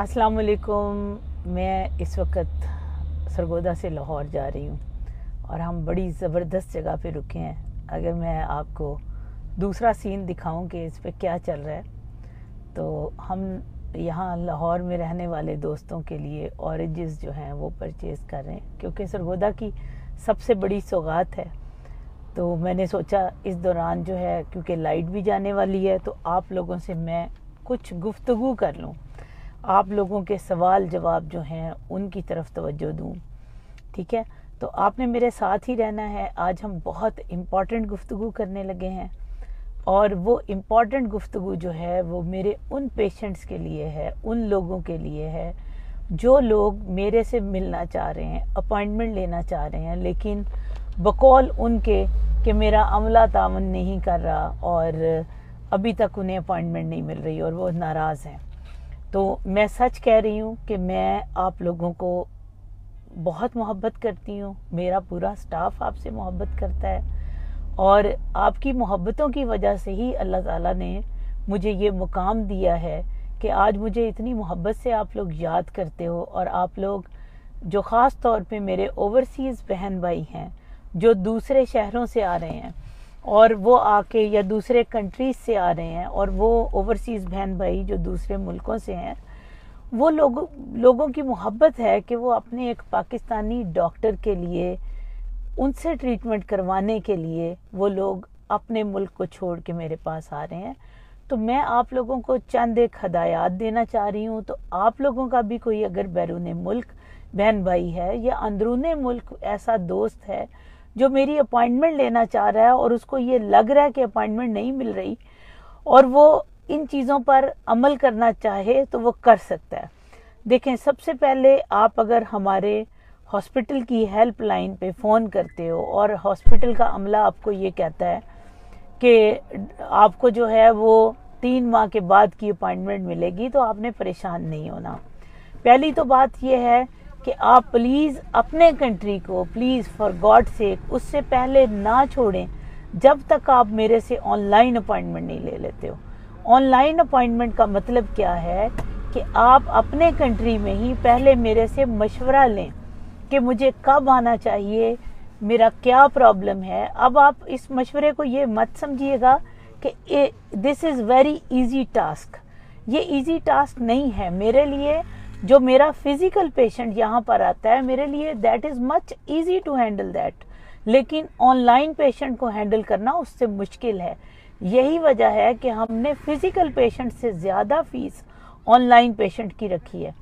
अस्सलाम वालेकुम। मैं इस वक्त सरगोदा से लाहौर जा रही हूँ और हम बड़ी ज़बरदस्त जगह पे रुके हैं। अगर मैं आपको दूसरा सीन दिखाऊं कि इस पे क्या चल रहा है, तो हम यहाँ लाहौर में रहने वाले दोस्तों के लिए ऑरेंजेस जो हैं वो परचेज़ कर रहे हैं, क्योंकि सरगोदा की सबसे बड़ी सौगात है। तो मैंने सोचा इस दौरान जो है, क्योंकि लाइट भी जाने वाली है, तो आप लोगों से मैं कुछ गुफ्तगू कर लूँ, आप लोगों के सवाल जवाब जो हैं उनकी तरफ तवज्जो दूँ। ठीक है, तो आपने मेरे साथ ही रहना है। आज हम बहुत इम्पॉर्टेंट गुफ्तगू करने लगे हैं और वो इम्पॉर्टेंट गुफ्तगू जो है वो मेरे उन पेशेंट्स के लिए है, उन लोगों के लिए है जो लोग मेरे से मिलना चाह रहे हैं, अपॉइंटमेंट लेना चाह रहे हैं, लेकिन बकौल उनके कि मेरा अमला तावन नहीं कर रहा और अभी तक उन्हें अपॉइंटमेंट नहीं मिल रही और वो नाराज़ हैं। तो मैं सच कह रही हूँ कि मैं आप लोगों को बहुत मोहब्बत करती हूँ, मेरा पूरा स्टाफ आपसे मोहब्बत करता है और आपकी मोहब्बतों की वजह से ही अल्लाह ताला ने मुझे ये मुकाम दिया है कि आज मुझे इतनी मोहब्बत से आप लोग याद करते हो। और आप लोग जो ख़ास तौर पे मेरे ओवरसीज़ बहन भाई हैं जो दूसरे शहरों से आ रहे हैं और वो आके, या दूसरे कंट्रीज से आ रहे हैं, और वो ओवरसीज़ बहन भाई जो दूसरे मुल्कों से हैं, वो लोगों की मोहब्बत है कि वो अपने एक पाकिस्तानी डॉक्टर के लिए, उनसे ट्रीटमेंट करवाने के लिए वो लोग अपने मुल्क को छोड़ के मेरे पास आ रहे हैं। तो मैं आप लोगों को चंद एक हदायत देना चाह रही हूँ। तो आप लोगों का भी कोई अगर बैरून मुल्क बहन भाई है या अंदरूने मुल्क ऐसा दोस्त है जो मेरी अपॉइंटमेंट लेना चाह रहा है और उसको ये लग रहा है कि अपॉइंटमेंट नहीं मिल रही और वो इन चीज़ों पर अमल करना चाहे, तो वो कर सकता है। देखें, सबसे पहले आप अगर हमारे हॉस्पिटल की हेल्पलाइन पे फ़ोन करते हो और हॉस्पिटल का अमला आपको ये कहता है कि आपको जो है वो 3 माह के बाद की अपॉइंटमेंट मिलेगी, तो आपने परेशान नहीं होना। पहली तो बात ये है कि आप प्लीज़ अपने कंट्री को, प्लीज़ फॉर गॉड सेक, उससे पहले ना छोड़ें जब तक आप मेरे से ऑनलाइन अपॉइंटमेंट नहीं ले लेते हो। ऑनलाइन अपॉइंटमेंट का मतलब क्या है कि आप अपने कंट्री में ही पहले मेरे से मशवरा लें कि मुझे कब आना चाहिए, मेरा क्या प्रॉब्लम है। अब आप इस मशवरे को ये मत समझिएगा कि this is very easy task. ये इजी टास्क नहीं है मेरे लिए। जो मेरा फिजिकल पेशेंट यहाँ पर आता है, मेरे लिए that is much easy to handle that, लेकिन ऑनलाइन पेशेंट को हैंडल करना उससे मुश्किल है। यही वजह है कि हमने फिजिकल पेशेंट से ज़्यादा फीस ऑनलाइन पेशेंट की रखी है,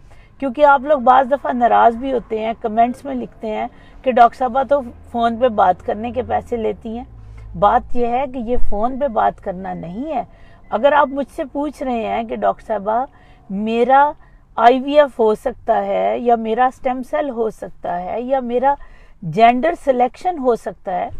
क्योंकि आप लोग बाज़ दफ़ा नाराज़ भी होते हैं, कमेंट्स में लिखते हैं कि डॉक्टर साहबा तो फ़ोन पे बात करने के पैसे लेती हैं। बात यह है कि ये फ़ोन पे बात करना नहीं है। अगर आप मुझसे पूछ रहे हैं कि डॉक्टर साहबा मेरा IVF हो सकता है, या मेरा स्टेम सेल हो सकता है, या मेरा जेंडर सिलेक्शन हो सकता है,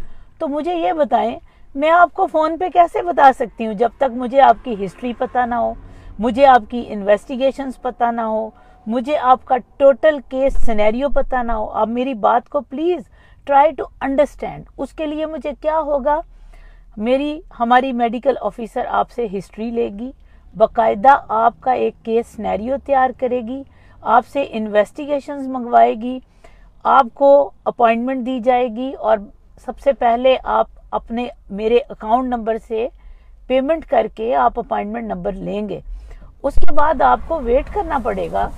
तो मुझे ये बताएं। मैं आपको फ़ोन पे कैसे बता सकती हूँ जब तक मुझे आपकी हिस्ट्री पता ना हो, मुझे आपकी इन्वेस्टिगेशंस पता ना हो, मुझे आपका टोटल केस सिनेरियो पता ना हो। आप मेरी बात को प्लीज़ ट्राई टू अंडरस्टैंड। उसके लिए मुझे क्या होगा, हमारी मेडिकल ऑफिसर आपसे हिस्ट्री लेगी, बाकायदा आपका एक केस सिनेरियो तैयार करेगी, आपसे इन्वेस्टिगेशंस मंगवाएगी, आपको अपॉइंटमेंट दी जाएगी और सबसे पहले आप अपने मेरे अकाउंट नंबर से पेमेंट करके आप अपॉइंटमेंट नंबर लेंगे। उसके बाद आपको वेट करना पड़ेगा।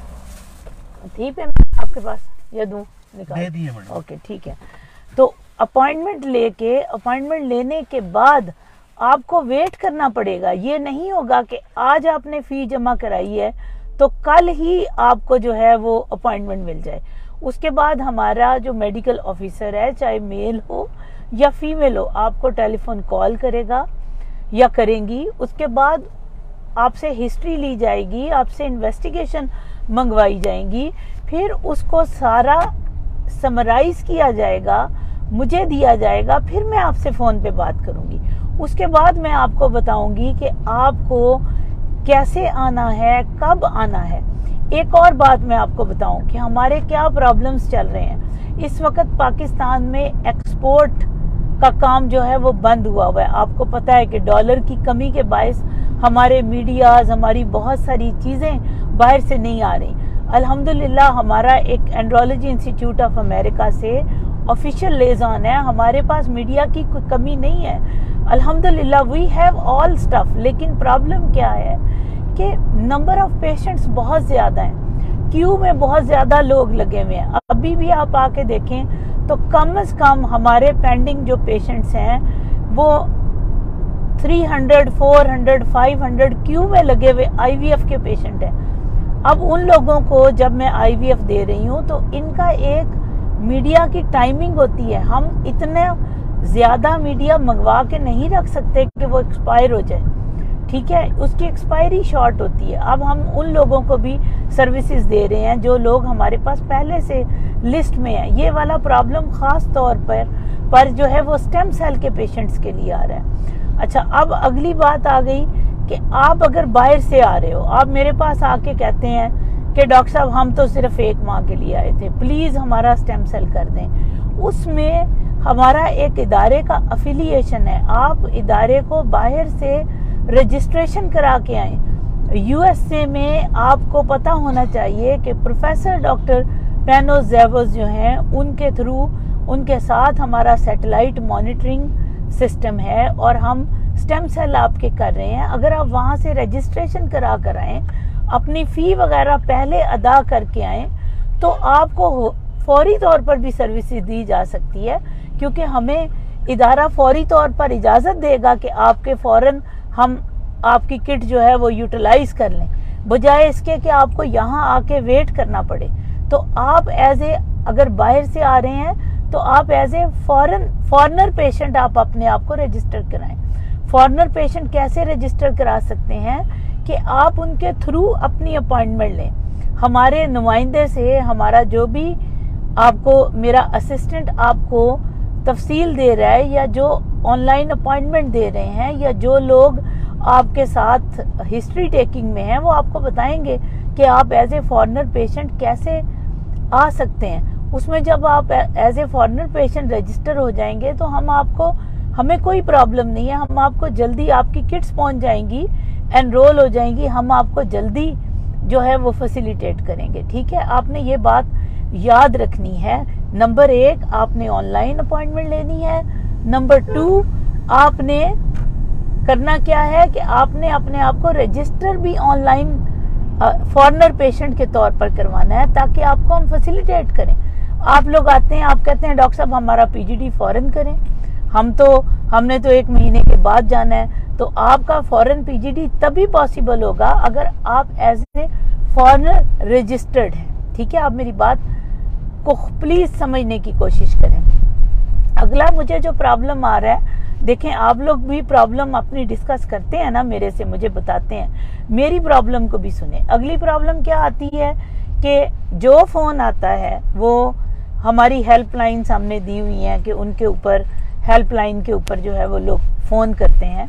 थी पेमेंट आपके पास या दूं? निकाल दे दिए मैडम। ओके, ठीक है। तो अपॉइंटमेंट लेने के बाद आपको वेट करना पड़ेगा। ये नहीं होगा कि आज आपने फ़ी जमा कराई है तो कल ही आपको जो है वो अपॉइंटमेंट मिल जाए। उसके बाद हमारा जो मेडिकल ऑफिसर है, चाहे मेल हो या फीमेल हो, आपको टेलीफोन कॉल करेगा या करेंगी। उसके बाद आपसे हिस्ट्री ली जाएगी, आपसे इन्वेस्टिगेशन मंगवाई जाएंगी, फिर उसको सारा समराइज किया जाएगा, मुझे दिया जाएगा, फिर मैं आपसे फ़ोन पे बात करूंगी। उसके बाद मैं आपको बताऊंगी कि आपको कैसे आना है, कब आना है। एक और बात मैं आपको बताऊं कि हमारे क्या प्रॉब्लम्स चल रहे हैं। इस वक्त पाकिस्तान में एक्सपोर्ट का काम जो है वो बंद हुआ है। आपको पता है कि डॉलर की कमी के बायस हमारे मीडियाज, हमारी बहुत सारी चीज़ें बाहर से नहीं आ रही। अल्हम्दुलिल्लाह हमारा एक एंड्रोलॉजी इंस्टीट्यूट ऑफ अमेरिका से ऑफिशियल लेज़ॉन है, हमारे पास मीडिया की कोई कमी नहीं है। अल्हम्दुलिल्लाह वी हैव ऑल स्टफ। लेकिन प्रॉब्लम क्या है कि नंबर ऑफ पेशेंट्स बहुत ज़्यादा हैं, क्यू में बहुत ज़्यादा लोग लगे हुए हैं। अभी भी आप आके देखें तो कम से कम हमारे पेंडिंग जो पेशेंट्स हैं वो 300, 400, 500 क्यू में लगे हुए IVF के पेशेंट हैं। अब उन लोगों को जब मैं IVF दे रही हूँ तो इनका एक मीडिया की टाइमिंग होती है। हम इतने ज़्यादा मीडिया मंगवा के नहीं रख सकते कि वो एक्सपायर हो जाए, ठीक है, उसकी एक्सपायरी शॉर्ट होती है। अब हम उन लोगों को भी सर्विसेज दे रहे हैं जो लोग हमारे पास पहले से लिस्ट में हैं। ये वाला प्रॉब्लम ख़ास तौर पर जो है वो स्टेम सेल के पेशेंट्स के लिए आ रहा है। अच्छा, अब अगली बात आ गई कि आप अगर बाहर से आ रहे हो, आप मेरे पास आके कहते हैं कि डॉक्टर साहब हम तो सिर्फ 1 माह के लिए आए थे, प्लीज़ हमारा स्टेम सेल कर दें। उसमें हमारा एक इदारे का अफिलिएशन है, आप इदारे को बाहर से रजिस्ट्रेशन करा के आए। USA में आपको पता होना चाहिए कि प्रोफेसर डॉक्टर पेनो ज़ेवोस जो हैं उनके थ्रू उनके साथ हमारा सैटेलाइट मॉनिटरिंग सिस्टम है और हम स्टेम सेल आपके कर रहे हैं। अगर आप वहाँ से रजिस्ट्रेशन करा कर आएँ, अपनी फ़ी वगैरह पहले अदा करके आएँ, तो आपको फौरी तौर पर भी सर्विसेज दी जा सकती है, क्योंकि हमें इदारा फौरी तौर पर इजाज़त देगा कि आपके फ़ौरन हम आपकी किट जो है वो यूटिलाइज कर लें, बजाय इसके कि आपको यहाँ आके वेट करना पड़े। तो आप अगर बाहर से आ रहे हैं तो आप फॉरेनर पेशेंट आप अपने आप को रजिस्टर कराएं। फॉरेनर पेशेंट कैसे रजिस्टर करा सकते हैं कि आप उनके थ्रू अपनी अपॉइंटमेंट लें। हमारे नुमाइंदे से हमारा जो भी आपको मेरा असिस्टेंट आपको तफसील दे रहा है, या जो ऑनलाइन अपॉइंटमेंट दे रहे हैं, या जो लोग आपके साथ हिस्ट्री टेकिंग में हैं, वो आपको बताएंगे कि आप एज ए फॉरेनर पेशेंट कैसे आ सकते हैं। उसमें जब आप as a foreigner patient register हो जाएंगे तो हमें कोई प्रॉब्लम नहीं है, हम आपको जल्दी आपकी किट्स पहुंच जाएंगी, एनरोल हो जाएंगी, हम आपको जल्दी जो है वो फैसिलिटेट करेंगे। ठीक है, आपने ये बात याद रखनी है। नंबर 1 आपने ऑनलाइन अपॉइंटमेंट लेनी है। नंबर 2 आपने करना क्या है कि आपने अपने आप को रजिस्टर भी ऑनलाइन फॉरेनर पेशेंट के तौर पर करवाना है, ताकि आपको हम फैसिलिटेट करें। आप लोग आते हैं, आप कहते हैं डॉक्टर साहब हमारा PGD फॉरेन करें, हमने तो 1 महीने के बाद जाना है। तो आपका फॉरेन PGD तभी पॉसिबल होगा अगर आप एज ए फॉरेनर रजिस्टर्ड हैं। ठीक है, आप मेरी बात को प्लीज समझने की कोशिश करें। अगला मुझे जो प्रॉब्लम आ रहा है, देखें आप लोग भी प्रॉब्लम अपनी डिस्कस करते हैं ना मेरे से, मुझे बताते हैं, मेरी प्रॉब्लम को भी सुने। अगली प्रॉब्लम क्या आती है कि जो फोन आता है वो हमारी हेल्पलाइन सामने दी हुई है कि उनके ऊपर हेल्पलाइन के ऊपर जो है वो लोग फ़ोन करते हैं।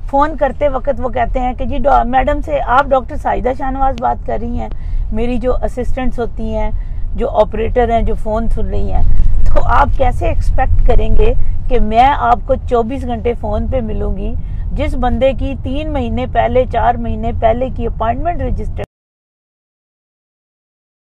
फ़ोन करते वक्त वो कहते हैं कि जी मैडम से आप डॉक्टर साहिदा शाहनवाज बात कर रही हैं, मेरी जो असिस्टेंट्स होती हैं, जो ऑपरेटर हैं, जो फ़ोन सुन रही हैं। तो आप कैसे एक्सपेक्ट करेंगे कि मैं आपको 24 घंटे फ़ोन पे मिलूंगी जिस बंदे की 3 महीने पहले 4 महीने पहले की अपॉइंटमेंट रजिस्टर